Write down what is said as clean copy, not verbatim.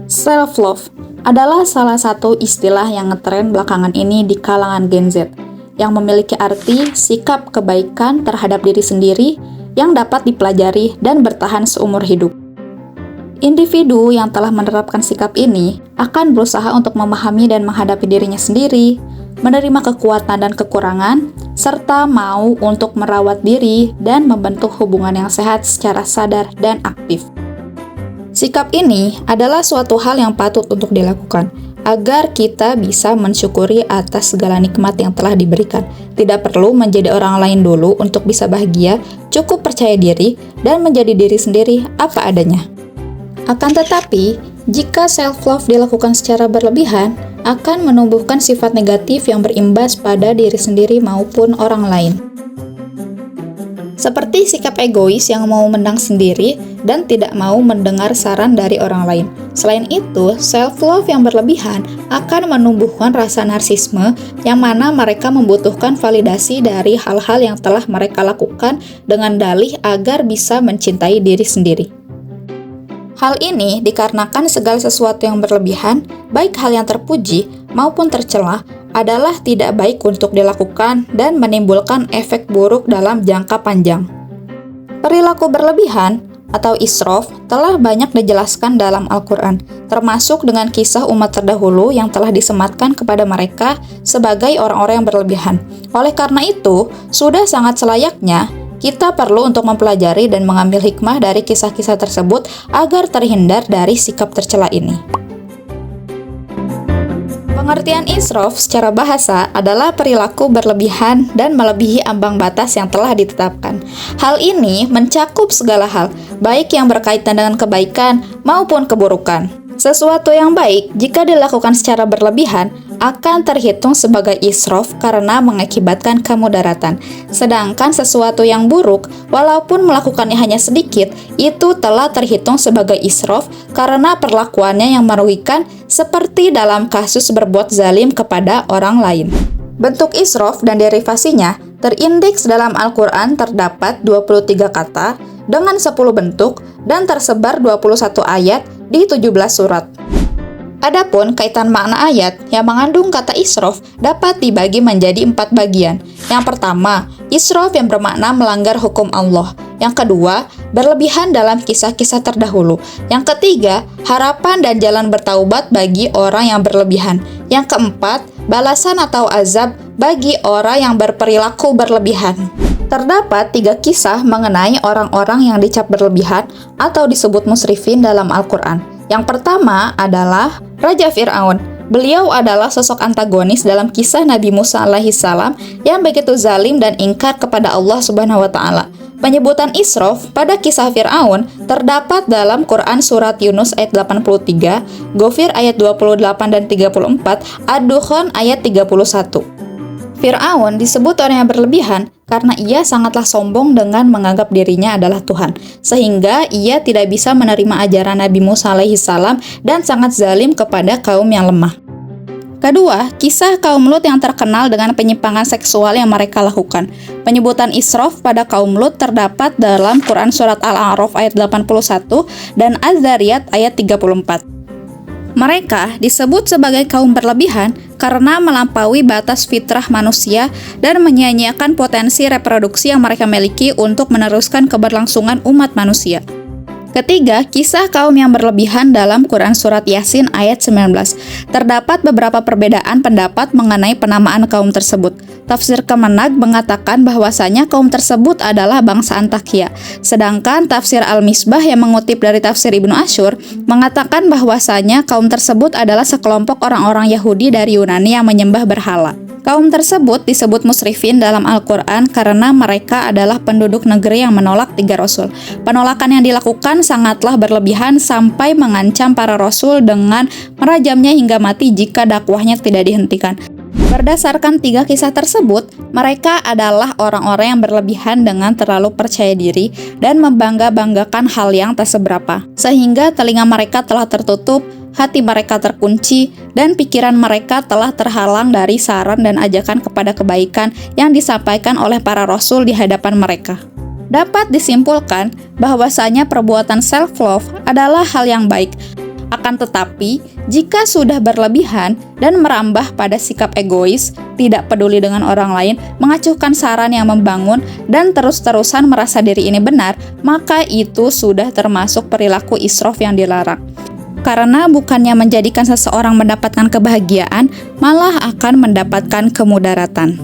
Self-love adalah salah satu istilah yang ngetren belakangan ini di kalangan Gen Z, yang memiliki arti sikap kebaikan terhadap diri sendiri yang dapat dipelajari dan bertahan seumur hidup. Individu yang telah menerapkan sikap ini akan berusaha untuk memahami dan menghadapi dirinya sendiri, menerima kekuatan dan kekurangan, serta mau untuk merawat diri dan membentuk hubungan yang sehat secara sadar dan aktif. Sikap ini adalah suatu hal yang patut untuk dilakukan, agar kita bisa mensyukuri atas segala nikmat yang telah diberikan. Tidak perlu menjadi orang lain dulu untuk bisa bahagia, cukup percaya diri, dan menjadi diri sendiri apa adanya. Akan tetapi, jika self-love dilakukan secara berlebihan, akan menumbuhkan sifat negatif yang berimbas pada diri sendiri maupun orang lain. Seperti sikap egois yang mau menang sendiri dan tidak mau mendengar saran dari orang lain. Selain itu, self-love yang berlebihan akan menumbuhkan rasa narsisme yang mana mereka membutuhkan validasi dari hal-hal yang telah mereka lakukan dengan dalih agar bisa mencintai diri sendiri. Hal ini dikarenakan segala sesuatu yang berlebihan, baik hal yang terpuji maupun tercela, adalah tidak baik untuk dilakukan dan menimbulkan efek buruk dalam jangka panjang. Perilaku berlebihan atau israf telah banyak dijelaskan dalam Al-Quran, termasuk dengan kisah umat terdahulu yang telah disematkan kepada mereka sebagai orang-orang yang berlebihan. Oleh karena itu, sudah sangat selayaknya kita perlu untuk mempelajari dan mengambil hikmah dari kisah-kisah tersebut agar terhindar dari sikap tercela ini. Pengertian israf secara bahasa adalah perilaku berlebihan dan melebihi ambang batas yang telah ditetapkan. Hal ini mencakup segala hal, baik yang berkaitan dengan kebaikan maupun keburukan. Sesuatu yang baik, jika dilakukan secara berlebihan, akan terhitung sebagai israf karena mengakibatkan kemudaratan. Sedangkan sesuatu yang buruk, walaupun melakukannya hanya sedikit, itu telah terhitung sebagai israf karena perlakuannya yang merugikan, seperti dalam kasus berbuat zalim kepada orang lain. Bentuk israf dan derivasinya terindeks dalam Al-Quran terdapat 23 kata dengan 10 bentuk dan tersebar 21 ayat di 17 surat. Adapun kaitan makna ayat yang mengandung kata israf dapat dibagi menjadi 4 bagian. Yang pertama, israf yang bermakna melanggar hukum Allah. Yang kedua, berlebihan dalam kisah-kisah terdahulu. Yang ketiga, harapan dan jalan bertaubat bagi orang yang berlebihan. Yang keempat, balasan atau azab bagi orang yang berperilaku berlebihan. Terdapat 3 kisah mengenai orang-orang yang dicap berlebihan atau disebut musrifin dalam Al-Quran. Yang pertama adalah Raja Fir'aun. Beliau adalah sosok antagonis dalam kisah Nabi Musa alaihissalam yang begitu zalim dan ingkar kepada Allah Subhanahu wa taala. Penyebutan israf pada kisah Fir'aun terdapat dalam Quran Surat Yunus ayat 83, Ghafir ayat 28 dan 34, Ad-Dukhan ayat 31. Fir'aun disebut orang yang berlebihan karena ia sangatlah sombong dengan menganggap dirinya adalah Tuhan, sehingga ia tidak bisa menerima ajaran Nabi Musa alaihissalam dan sangat zalim kepada kaum yang lemah. Kedua, kisah kaum Lut yang terkenal dengan penyimpangan seksual yang mereka lakukan. Penyebutan israf pada kaum Lut terdapat dalam Quran Surat Al-A'raf ayat 81 dan Az-Zariyat ayat 34. Mereka disebut sebagai kaum berlebihan karena melampaui batas fitrah manusia dan menyia-nyiakan potensi reproduksi yang mereka miliki untuk meneruskan keberlangsungan umat manusia. Ketiga, kisah kaum yang berlebihan dalam Quran Surat Yasin ayat 19. Terdapat beberapa perbedaan pendapat mengenai penamaan kaum tersebut. Tafsir Kemenag mengatakan bahwasanya kaum tersebut adalah bangsa Antakya. Sedangkan tafsir Al-Misbah yang mengutip dari tafsir Ibnu Asyur mengatakan bahwasanya kaum tersebut adalah sekelompok orang-orang Yahudi dari Yunani yang menyembah berhala. Kaum tersebut disebut musrifin dalam Al-Quran karena mereka adalah penduduk negeri yang menolak 3 rasul. Penolakan yang dilakukan sangatlah berlebihan sampai mengancam para rasul dengan merajamnya hingga mati jika dakwahnya tidak dihentikan. Berdasarkan 3 kisah tersebut, mereka adalah orang-orang yang berlebihan dengan terlalu percaya diri dan membangga-banggakan hal yang tak seberapa, sehingga telinga mereka telah tertutup, hati mereka terkunci, dan pikiran mereka telah terhalang dari saran dan ajakan kepada kebaikan yang disampaikan oleh para rasul di hadapan mereka. Dapat disimpulkan bahwasanya perbuatan self-love adalah hal yang baik. Akan tetapi, jika sudah berlebihan dan merambah pada sikap egois, tidak peduli dengan orang lain, mengacuhkan saran yang membangun, dan terus-terusan merasa diri ini benar, maka itu sudah termasuk perilaku israf yang dilarang. Karena bukannya menjadikan seseorang mendapatkan kebahagiaan, malah akan mendapatkan kemudaratan.